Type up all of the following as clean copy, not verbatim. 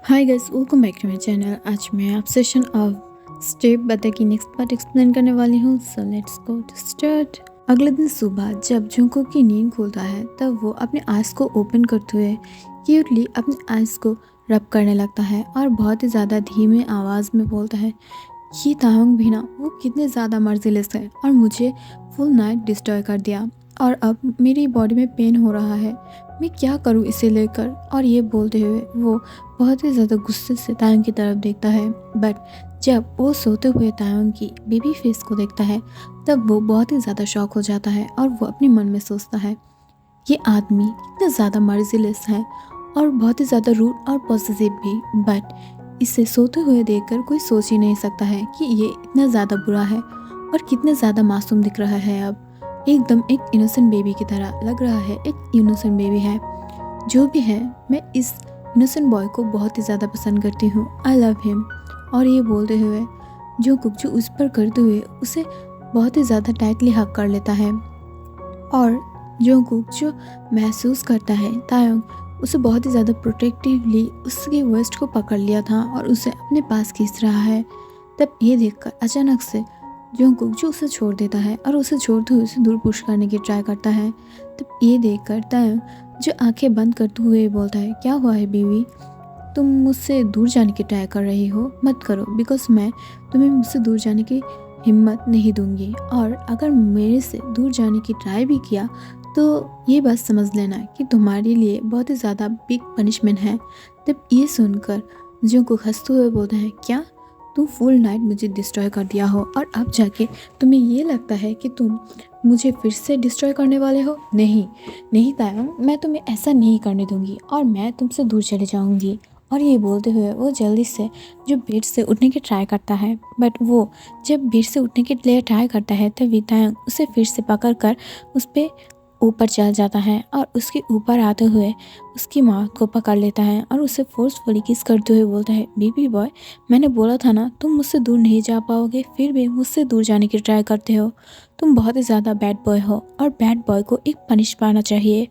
Hi guys, welcome back to my channel. आज मैं आप सेशन ऑफ स्टेप बता की नेक्स्ट पार्ट एक्सप्लेन करने वाली हूँ। So let's go to start. अगले दिन सुबह जब जंगकुक की नींद खुलता है तब वो अपने आइज को ओपन करते हुए क्यूटली अपने आइज को रब करने लगता है और बहुत ही ज़्यादा धीमे आवाज़ में बोलता है ये ताहंग भी ना, वो कितने ज़्यादा मर्जीलेस है और मुझे फुल नाइट डिस्ट्रॉय कर दिया और अब मेरी बॉडी में पेन हो रहा है। मैं क्या करूँ इसे लेकर। और ये बोलते हुए वो बहुत ही ज़्यादा गुस्से से तायंग की तरफ देखता है। बट जब वो सोते हुए तायंग की बेबी फेस को देखता है तब वो बहुत ही ज़्यादा शॉक हो जाता है और वो अपने मन में सोचता है ये आदमी कितना ज़्यादा मर्जीलेस है और बहुत ही ज़्यादा रूड और पॉजिटिव भी। बट इसे सोते हुए देखकर कोई सोच ही नहीं सकता है कि ये इतना ज़्यादा बुरा है और कितने ज़्यादा मासूम दिख रहा है। अब एकदम एक इनोसेंट बेबी की तरह लग रहा है, एक इनोसेंट बेबी है। जो भी है, मैं इस इनोसेंट बॉय को बहुत ही ज़्यादा पसंद करती हूँ। I love him. और ये बोलते हुए जंगकुक उस पर करते हुए उसे बहुत ही ज़्यादा टाइटली हक कर लेता है और जंगकुक जो महसूस करता है तायंग उसे बहुत ही ज़्यादा प्रोटेक्टिवली उसके वेस्ट को पकड़ लिया था और उसे अपने पास खींच रहा है। तब ये देखकर अचानक से जंगकुक जो उसे छोड़ देता है और उसे छोड़ते हुए उसे दूर पुश करने की ट्राई करता है। तब ये देखकर तायंग जो आंखें बंद करते हुए बोलता है क्या हुआ है बीवी, तुम मुझसे दूर जाने की ट्राई कर रही हो, मत करो बिकॉज मैं तुम्हें मुझसे दूर जाने की हिम्मत नहीं दूंगी और अगर मेरे से दूर जाने की ट्राई भी किया तो ये बात समझ लेना कि तुम्हारे लिए बहुत ही ज़्यादा बिग पनिशमेंट है। तब ये सुनकर जंगकुक हंसते हुए बोलता है क्या तुम फुल नाइट मुझे डिस्ट्रॉय कर दिया हो और अब जाके तुम्हें ये लगता है कि तुम मुझे फिर से डिस्ट्रॉय करने वाले हो। नहीं नहीं तायंग, मैं तुम्हें ऐसा नहीं करने दूंगी और मैं तुमसे दूर चले जाऊंगी। और ये बोलते हुए वो जल्दी से जो बेड से उठने की ट्राई करता है। बट वो जब बेड से उठने के लिए ट्राई करता है तभी तायंग उसे फिर से पकड़ कर उस पर ऊपर चल जाता है और उसके ऊपर आते हुए उसकी माँ को पकड़ लेता है और उसे फोर्सफुली किस करते हुए बोलता है बेबी बॉय, मैंने बोला था ना तुम मुझसे दूर नहीं जा पाओगे, फिर भी मुझसे दूर जाने की ट्राई करते हो। तुम बहुत ही ज़्यादा बैड बॉय हो और बैड बॉय को एक पनिश पाना चाहिए।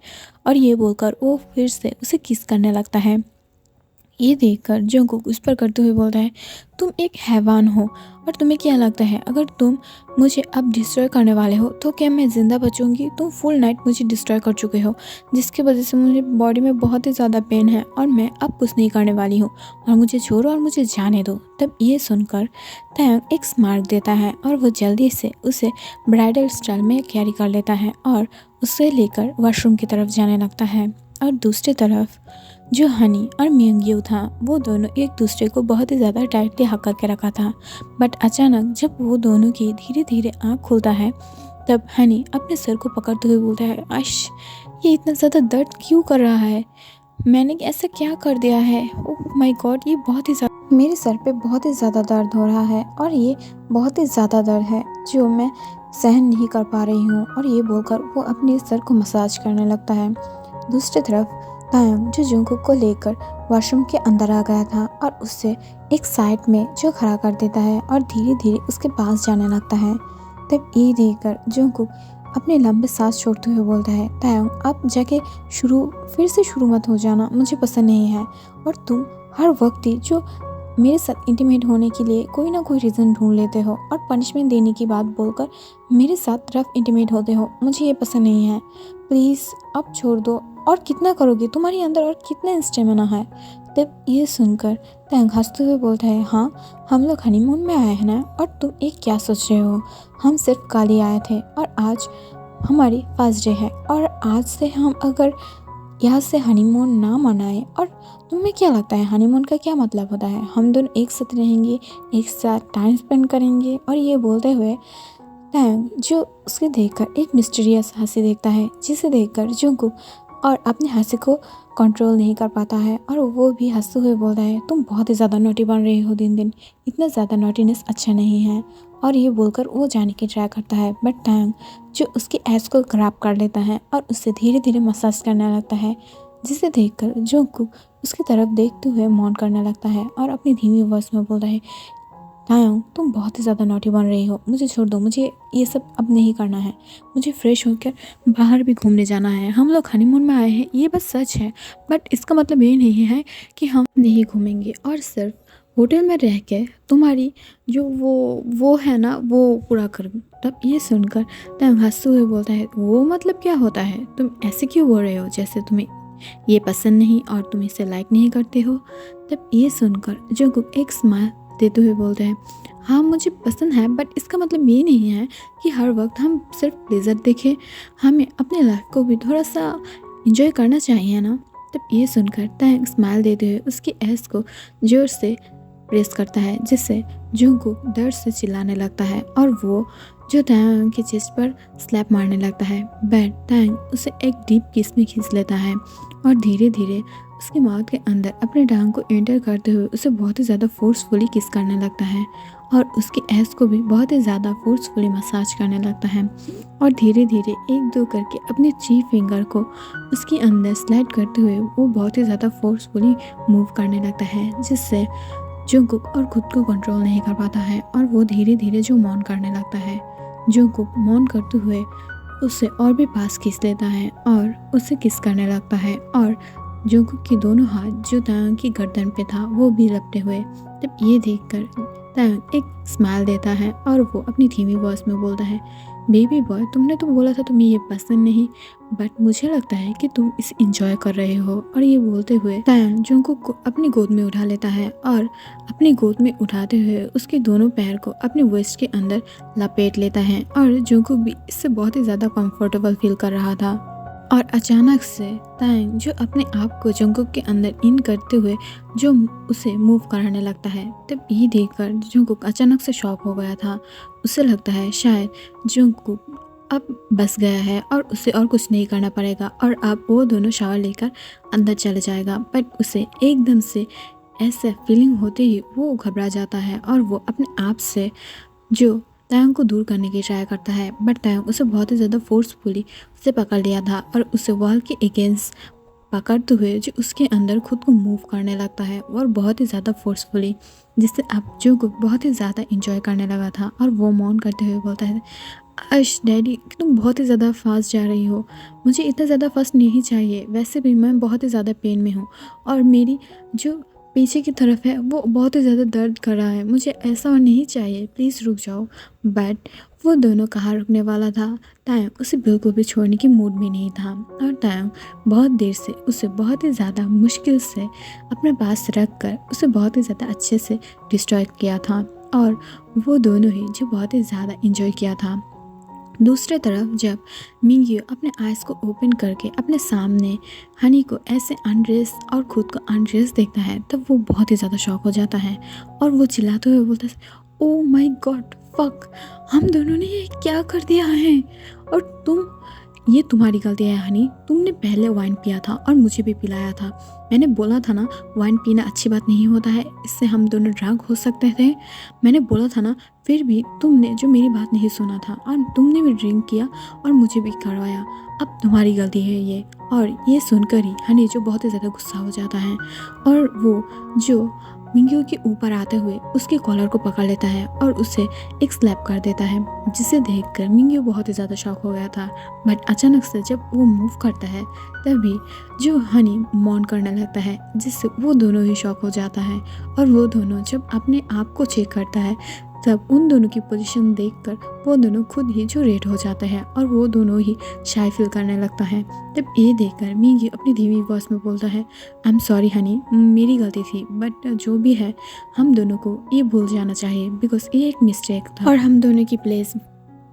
और ये बोलकर वो फिर से उसे किस करने लगता है। ये देखकर जंगकुक उस पर करते हुए बोलता है तुम एक हैवान हो और तुम्हें क्या लगता है अगर तुम मुझे अब डिस्ट्रॉय करने वाले हो तो क्या मैं ज़िंदा बचूंगी। तुम फुल नाइट मुझे डिस्ट्रॉय कर चुके हो जिसकी वजह से मुझे बॉडी में बहुत ही ज़्यादा पेन है और मैं अब कुछ नहीं करने वाली हूँ और मुझे छोड़ो और मुझे जाने दो। तब ये सुनकर तायंग एक स्मार्ट देता है और वो जल्दी से उसे ब्राइडल स्टाइल में कैरी कर लेता है और उसे लेकर वॉशरूम की तरफ जाने लगता है। और दूसरी तरफ जो हनी और मियोंग्यू था वो दोनों एक दूसरे को बहुत ही ज़्यादा टाइटली हक करके रखा था। बट अचानक जब वो दोनों की धीरे धीरे आँख खुलता है तब हनी अपने सर को पकड़ते हुए बोलता है आश, ये इतना ज़्यादा दर्द क्यों कर रहा है, मैंने ऐसा क्या कर दिया है। ओह माय गॉड, ये बहुत ही ज़्यादा मेरे सर पे बहुत ही ज़्यादा दर्द हो रहा है और ये बहुत ही ज़्यादा दर्द है जो मैं सहन नहीं कर पा रही हूँ। और ये बोलकर वो अपने सर को मसाज करने लगता है। दूसरी तरफ तायंग जो जंगकुक को लेकर वॉशरूम के अंदर आ गया था और उससे एक साइड में जो खड़ा कर देता है और धीरे धीरे उसके पास जाने लगता है। तब ये देखकर जंगकुक अपने लंबे सांस छोड़ते हुए बोलता है तायंग अब जाके फिर से शुरू मत हो जाना, मुझे पसंद नहीं है और तुम हर वक्त ही जो मेरे साथ इंटीमेट होने के लिए कोई ना कोई रीज़न ढूंढ लेते हो और पनिशमेंट देने की बात बोलकर मेरे साथ रफ इंटीमेट होते हो, मुझे ये पसंद नहीं है। प्लीज़ अब छोड़ दो। और कितना करोगे, तुम्हारे अंदर और कितना स्टेमिना है। तब ये सुनकर तायंग हंसते हुए बोलता है हाँ, हम लोग हनीमून में आए हैं ना, और तुम एक क्या सोच रहे हो, हम सिर्फ कल ही आए थे और आज हमारी फर्स्ट डे है और आज से हम अगर यहाँ से हनीमून ना मनाएं। और तुम्हें क्या लगता है हनीमून का क्या मतलब होता है, हम दोनों एक साथ रहेंगे, एक साथ टाइम स्पेंड करेंगे। और ये बोलते हुए तायंग जो उसके देखकर एक मिस्टीरियस हंसी देखता है जिसे देखकर जंगकुक और अपने हंसी को कंट्रोल नहीं कर पाता है और वो भी हंसते हुए बोलता है तुम बहुत ही ज़्यादा नोटी बन रही हो दिन दिन, इतना ज़्यादा नोटीनेस अच्छा नहीं है। और ये बोलकर वो जाने की ट्राई करता है बट तायंग जो उसकी ऐश को ग्रैब कर लेता है और उससे धीरे धीरे मसाज करने लगता है जिसे देखकर जंगकुक उसकी तरफ देखते हुए मौन करने लगता है और अपनी धीमी आवाज़ में बोलता है तायंग तुम बहुत ही ज़्यादा नॉटी बन रही हो, मुझे छोड़ दो, मुझे ये सब अब नहीं करना है। मुझे फ्रेश होकर बाहर भी घूमने जाना है। हम लोग हनीमून में आए हैं, ये बस सच है, बट इसका मतलब ये नहीं है कि हम नहीं घूमेंगे और सिर्फ होटल में रह के तुम्हारी जो वो है ना वो पूरा कर। तब ये सुनकर तायंग हंसते हुए बोलता है, वो मतलब क्या होता है? तुम ऐसे क्यों बोल रहे हो जैसे तुम्हें ये पसंद नहीं और तुम इसे लाइक नहीं करते हो? तब ये सुनकर जंगकुक एक स्माइल देते हुए बोलते हैं, हाँ मुझे पसंद है, बट इसका मतलब ये नहीं है कि हर वक्त हम सिर्फ प्लेजर देखें। हमें अपने लाइफ को भी थोड़ा सा इंजॉय करना चाहिए ना। तब ये सुनकर तायंग स्माइल देते हुए उसकी ऐस को जोर से प्रेस करता है, जिससे जंगकुक दर्द से चिल्लाने लगता है और वो जो तायंग के चेस्ट पर स्लैप मारने लगता है। बट तायंग उसे एक डीप किस में खींच लेता है और धीरे धीरे उसकी माउथ के अंदर अपने टांग को एंटर करते हुए उसे बहुत ही ज़्यादा फोर्सफुली किस करने लगता है और उसकी ऐस को भी बहुत ही ज़्यादा फोर्सफुली मसाज करने लगता है और धीरे धीरे एक दो करके अपने 3 फिंगर को उसके अंदर स्लाइड करते हुए वो बहुत ही ज़्यादा फोर्सफुली मूव करने लगता है, जिससे जंगकुक और खुद को कंट्रोल नहीं कर पाता है और वो धीरे धीरे जो मौन करने लगता है। जंगकुक मौन करते हुए उससे और भी पास खींच लेता है और उसे किस करने लगता है और जंगकुक के दोनों हाथ जो तायंग की गर्दन पे था वो भी लपटे हुए। तब ये देखकर तायंग एक स्माइल देता है और वो अपनी धीमी वॉइस में बोलता है, बेबी बॉय तुमने तो बोला था तुम्हें ये पसंद नहीं, बट मुझे लगता है कि तुम इसे इंजॉय कर रहे हो। और ये बोलते हुए तायंग जंगकुक को अपनी गोद में उठा लेता है और अपनी गोद में उठाते हुए उसके दोनों पैर को अपने वेस्ट के अंदर लपेट लेता है और जंगकुक भी इससे बहुत ही ज़्यादा कंफर्टेबल फील कर रहा था। और अचानक से तायंग जो अपने आप को जंगकुक के अंदर इन करते हुए जो उसे मूव कराने लगता है, तब ये देखकर जंगकुक अचानक से शॉक हो गया था। उसे लगता है शायद जंगकुक अब बस गया है और उसे और कुछ नहीं करना पड़ेगा और अब वो दोनों शावर लेकर अंदर चले जाएगा। बट उसे एकदम से ऐसा फीलिंग होते ही वो घबरा जाता है और वो अपने आप से जो तायंग को दूर करने की ट्राई करता है, बट तायंग उसे बहुत ही ज़्यादा फोर्सफुली उसे पकड़ लिया था और उसे वॉल के अगेंस्ट पकड़ते हुए जो उसके अंदर खुद को मूव करने लगता है और बहुत ही ज़्यादा फोर्सफुली, जिससे अब जो को बहुत ही ज़्यादा इंजॉय करने लगा था। और वो मौन करते हुए बोलता है, अश डैडी तुम बहुत ही ज़्यादा फास्ट जा रही हो, मुझे इतना ज़्यादा फास्ट नहीं चाहिए, वैसे भी मैं बहुत ही ज़्यादा पेन में हूँ और मेरी जो पीछे की तरफ है वो बहुत ही ज़्यादा दर्द कर रहा है, मुझे ऐसा और नहीं चाहिए, प्लीज़ रुक जाओ। बट वो दोनों कहाँ रुकने वाला था, तायंग उसे बिल्कुल भी छोड़ने की मूड में नहीं था और तायंग बहुत देर से उसे बहुत ही ज़्यादा मुश्किल से अपने पास रख कर उसे बहुत ही ज़्यादा अच्छे से डिस्ट्रॉय किया था और वो दोनों ही जो बहुत ही ज़्यादा इंजॉय किया था। दूसरे तरफ जब मिंग्यू अपने आइज़ को ओपन करके अपने सामने हनी को ऐसे अनड्रेस और खुद को अनड्रेस देखता है, तब वो बहुत ही ज़्यादा शॉक हो जाता है और वो चिल्लाते हुए बोलता है, ओ माय गॉड फक, हम दोनों ने ये क्या कर दिया है? और ये तुम्हारी गलती है हनी, तुमने पहले वाइन पिया था और मुझे भी पिलाया था। मैंने बोला था ना वाइन पीना अच्छी बात नहीं होता है, इससे हम दोनों ड्रग हो सकते थे। मैंने बोला था ना, फिर भी तुमने जो मेरी बात नहीं सुना था और तुमने भी ड्रिंक किया और मुझे भी करवाया। अब तुम्हारी गलती है ये। और ये सुनकर ही हनी जो बहुत ही ज़्यादा गुस्सा हो जाता है और वो जो मिंग्यू के ऊपर आते हुए उसके कॉलर को पकड़ लेता है और उसे एक स्लैप कर देता है, जिसे देखकर मिंग्यू बहुत ही ज़्यादा शॉक हो गया था। बट अचानक से जब वो मूव करता है तभी जो हनी मौन करने लगता है, जिससे वो दोनों ही शॉक हो जाता है और वो दोनों जब अपने आप को चेक करता है तब उन दोनों की पोजीशन देखकर वो दोनों खुद ही जो रेड हो जाते हैं और वो दोनों ही शाय फील करने लगता है। तब ये देखकर मिंग्यू अपनी धीमी वॉइस में बोलता है, आई एम सॉरी हनी, मेरी गलती थी, बट जो भी है हम दोनों को ये भूल जाना चाहिए बिकॉज ये एक मिस्टेक था और हम दोनों की प्लेस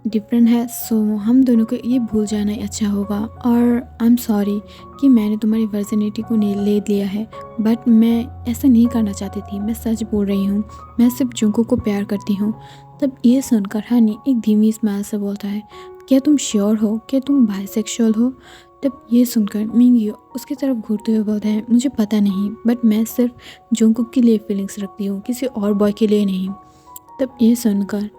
डिफरेंट है, सो हम दोनों को ये भूल जाना ही अच्छा होगा। और आई एम सॉरी कि मैंने तुम्हारी वर्जिनिटी को ले लिया है, बट मैं ऐसा नहीं करना चाहती थी, मैं सच बोल रही हूँ, मैं सिर्फ जुंको को प्यार करती हूँ। तब ये सुनकर हनी एक धीमी स्माइल से बोलता है, क्या तुम श्योर हो, क्या तुम बाइसेक्सुअल हो? तब ये सुनकर मिंग्यू उसकी तरफ घूरते हुए बोलता है, मुझे पता नहीं, बट मैं सिर्फ जुंको के लिए फीलिंग्स रखती हूँ, किसी और बॉय के लिए नहीं। तब ये सुनकर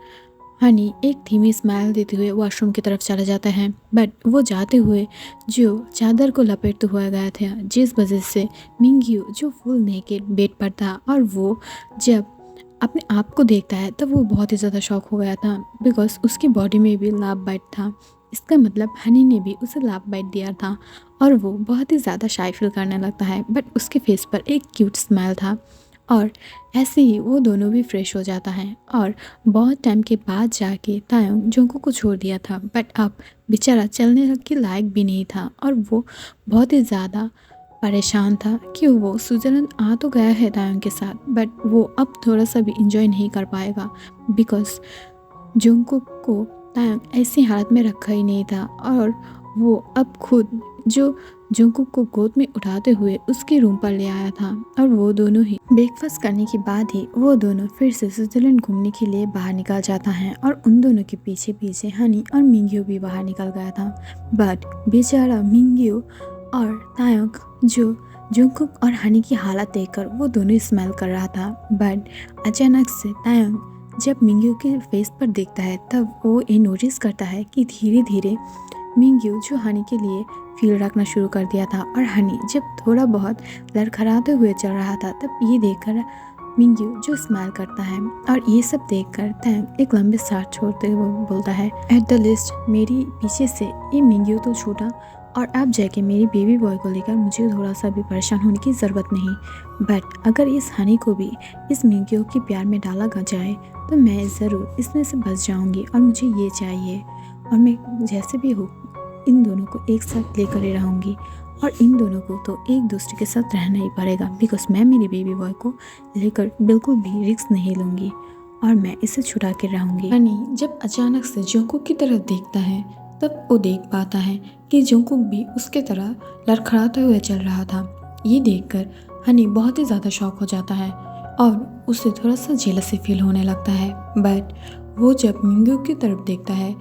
हनी एक धीमी स्माइल देते हुए वॉशरूम की तरफ चला जाता है, बट वो जाते हुए जो चादर को लपेटते हुए गया था, जिस वजह से मिंग्यू जो फुल नेकेड बेड पर था और वो जब अपने आप को देखता है तब वो बहुत ही ज़्यादा शॉक हो गया था, बिकॉज़ उसकी बॉडी में भी लव बाइट था। इसका मतलब हनी ने भी उसे लव बाइट दिया था और वो बहुत ही ज़्यादा शाय फील करने लगता है, बट उसके फेस पर एक क्यूट स्माइल था। और ऐसे ही वो दोनों भी फ्रेश हो जाता है और बहुत टाइम के बाद जाके तायोंग जोंको को छोड़ दिया था, बट अब बेचारा चलने के लायक भी नहीं था और वो बहुत ही ज़्यादा परेशान था कि वो स्विट्ज़रलैंड आ तो गया है तायोंग के साथ, बट वो अब थोड़ा सा भी इंजॉय नहीं कर पाएगा, बिकॉज़ जुंगकुक को तायोंग ऐसी हालत में रखा ही नहीं था और वो अब खुद जो जुंगकुक को गोद में उठाते हुए उसके रूम पर ले आया था। और वो दोनों ही ब्रेकफास्ट करने के बाद ही वो दोनों फिर से स्विट्ज़रलैंड घूमने के लिए बाहर निकल जाता है और उन दोनों के पीछे पीछे हनी और मिंग्यू भी बाहर निकल गया था। बट बेचारा मिंग्यू और तायोंग जो जुंगकुक और हनी की हालत देखकर वो दोनों स्माइल कर रहा था, बट अचानक से तायोंग जब मिंग्यू के फेस पर देखता है तब वो ये नोटिस करता है कि धीरे धीरे मिंग्यू जो हनी के लिए फील रखना शुरू कर दिया था और हनी जब थोड़ा बहुत लड़खड़ाते हुए चल रहा था तब ये देखकर मिंग्यू जो स्माइल करता है और ये सब देखकर तैंग एक लंबे सांस छोड़ते हुए बोलता है, एट द लिस्ट मेरी पीछे से ये मिंग्यू तो छूटा और अब जाके मेरी बेबी बॉय को लेकर मुझे थोड़ा सा भी परेशान होने की ज़रूरत नहीं, बट अगर इस हनी को भी इस मिंग्यू के प्यार में डाला जाए तो मैं ज़रूर इसमें से बच जाऊंगी और मुझे ये चाहिए और मैं जैसे भी हो इन दोनों को एक साथ लेकर ही रहूँगी और इन दोनों को तो एक दूसरे के साथ रहना ही पड़ेगा, बिकॉज मैं मेरी बेबी बॉय को लेकर बिल्कुल भी रिस्क नहीं लूँगी और मैं इसे छुड़ा के रहूँगी। हनी जब अचानक से जोंकुक की तरफ देखता है तब वो देख पाता है कि जोंकुक भी उसके तरह लड़खड़ाते हुए चल रहा था। ये देखकर हनी बहुत ही ज़्यादा शॉक हो जाता है और उसे थोड़ा सा जेलसी फील होने लगता है, बट वो जब मिंग्यू की तरफ देखता है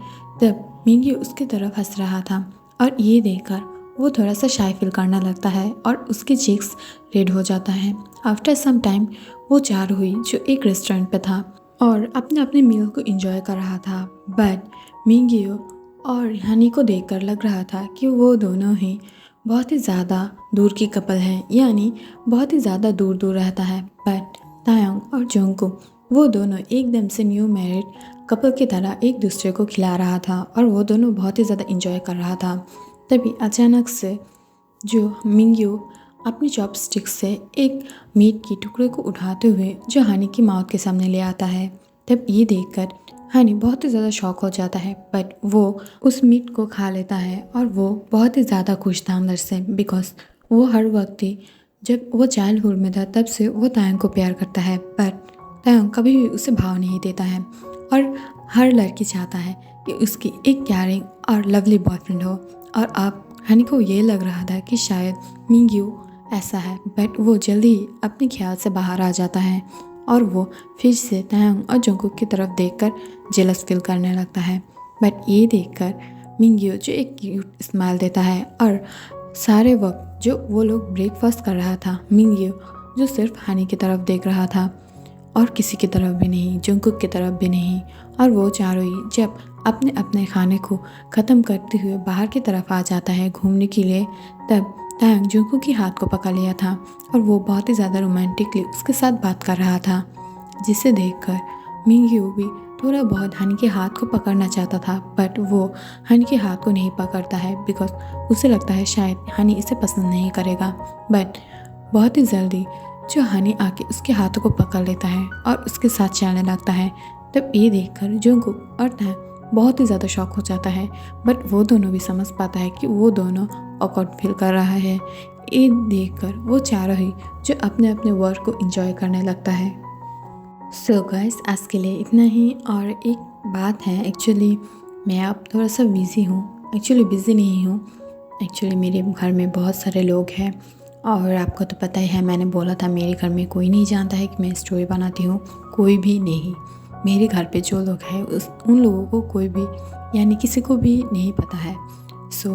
तब मिंग्यू उसकी तरफ हंस रहा था और ये देखकर वो थोड़ा सा शाय फील करने लगता है और उसकी चीक्स रेड हो जाता है। आफ्टर सम टाइम वो चार हुई जो एक रेस्टोरेंट पे था और अपने अपने मील को एंजॉय कर रहा था, बट मिंग्यू और हनी को देखकर लग रहा था कि वो दोनों ही बहुत ही ज़्यादा दूर की कपल हैं, यानी बहुत ही ज़्यादा दूर दूर रहता है। बट तायोंग और जोंकुक वो दोनों एकदम से न्यू मैरिड कपल की तरह एक दूसरे को खिला रहा था और वो दोनों बहुत ही ज़्यादा इंजॉय कर रहा था। तभी अचानक से जो मिंग्यू अपनी चॉपस्टिक से एक मीट की टुकड़े को उठाते हुए जो हनी की माउथ के सामने ले आता है, तब ये देखकर हनी बहुत ही ज़्यादा शॉक हो जाता है, बट वो उस मीट को खा लेता है और वो बहुत ही ज़्यादा खुश था अंदर से, बिकॉज वो हर वक्त ही जब वो चाइल्डहुड में था तब से वो तायंग को प्यार करता है, बट तायंग कभी भी उसे भाव नहीं देता है और हर लड़की चाहता है कि उसकी एक कैरिंग और लवली बॉयफ्रेंड हो। और अब हनी को ये लग रहा था कि शायद मिंग्यू ऐसा है, बट वो जल्दी ही अपने ख्याल से बाहर आ जाता है और वो फिर से तायंग और जोंकुक की तरफ देखकर जेलस फील करने लगता है। बट ये देखकर मिंग्यू जो एक क्यूट स्माइल देता है और सारे वक्त जो वो लोग ब्रेकफास्ट कर रहा था मिंग्यू जो सिर्फ हनी की तरफ देख रहा था और किसी की तरफ भी नहीं, जोंकुक की तरफ भी नहीं, और वो चारों ही जब अपने अपने खाने को ख़त्म करते हुए बाहर की तरफ आ जाता है घूमने के लिए, तब तायंग जोंकुक के हाथ को पकड़ लिया था और वो बहुत ही ज़्यादा रोमांटिकली उसके साथ बात कर रहा था, जिसे देखकर मिंग्यू भी थोड़ा बहुत हनी के हाथ को पकड़ना चाहता था, बट वो हनी के हाथ को नहीं पकड़ता है बिकॉज उसे लगता है शायद हनी इसे पसंद नहीं करेगा। बट बहुत ही जल्दी जो हनी आके उसके हाथों को पकड़ लेता है और उसके साथ चलने लगता है, तब ये देखकर जोंकुक और तायंग बहुत ही ज़्यादा शॉक हो जाता है, बट वो दोनों भी समझ पाता है कि वो दोनों ऑकवर्ड फील कर रहा है। ये देखकर वो चारों ही जो अपने अपने वर्क को एंजॉय करने लगता है। सो गाइस आज के लिए इतना ही। और एक बात है, एक्चुअली मैं अब थोड़ा सा बिज़ी हूँ, एक्चुअली बिज़ी नहीं हूँ, एक्चुअली मेरे घर में बहुत सारे लोग हैं और आपको तो पता ही है, मैंने बोला था मेरे घर में कोई नहीं जानता है कि मैं स्टोरी बनाती हूँ, कोई भी नहीं। मेरे घर पे जो लोग हैं उन लोगों को कोई भी यानी किसी को भी नहीं पता है। सो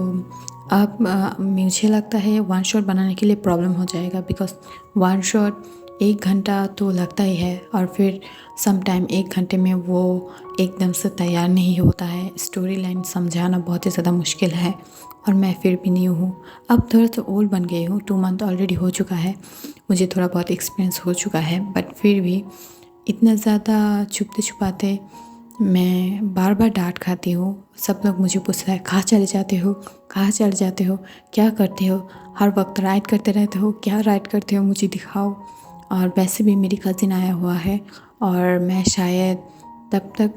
अब मुझे लगता है वन शॉट बनाने के लिए प्रॉब्लम हो जाएगा, बिकॉज वन शॉट 1 घंटा तो लगता ही है और फिर सम टाइम 1 घंटे में वो एकदम से तैयार नहीं होता है। स्टोरी लाइन समझाना बहुत ही ज़्यादा मुश्किल है और मैं फिर भी न्यू हूँ, अब थोड़ा सा ओल्ड बन गई हूँ, 2 मंथ ऑलरेडी हो चुका है, मुझे थोड़ा बहुत एक्सपीरियंस हो चुका है, बट फिर भी इतना ज़्यादा छुपते छुपाते मैं बार बार डांट खाती हूँ। सब लोग मुझे पूछता है, कहाँ चले जाते हो, कहाँ चले जाते हो, क्या करते हो, हर वक्त राइड करते रहते हो, क्या राइड करते हो, मुझे दिखाओ। और वैसे भी मेरी कज़िन आया हुआ है और मैं शायद तब तक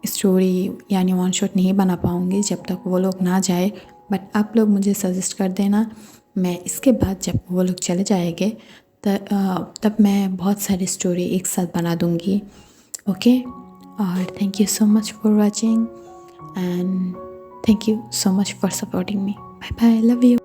स्टोरी यानी वन शॉट नहीं बना पाऊँगी जब तक वो लोग ना जाए। बट आप लोग मुझे सजेस्ट कर देना, मैं इसके बाद जब वो लोग चले जाएंगे तब मैं बहुत सारी स्टोरी एक साथ बना दूँगी। ओके, और thank you so much for watching and thank you so much for supporting me. Bye bye, love you.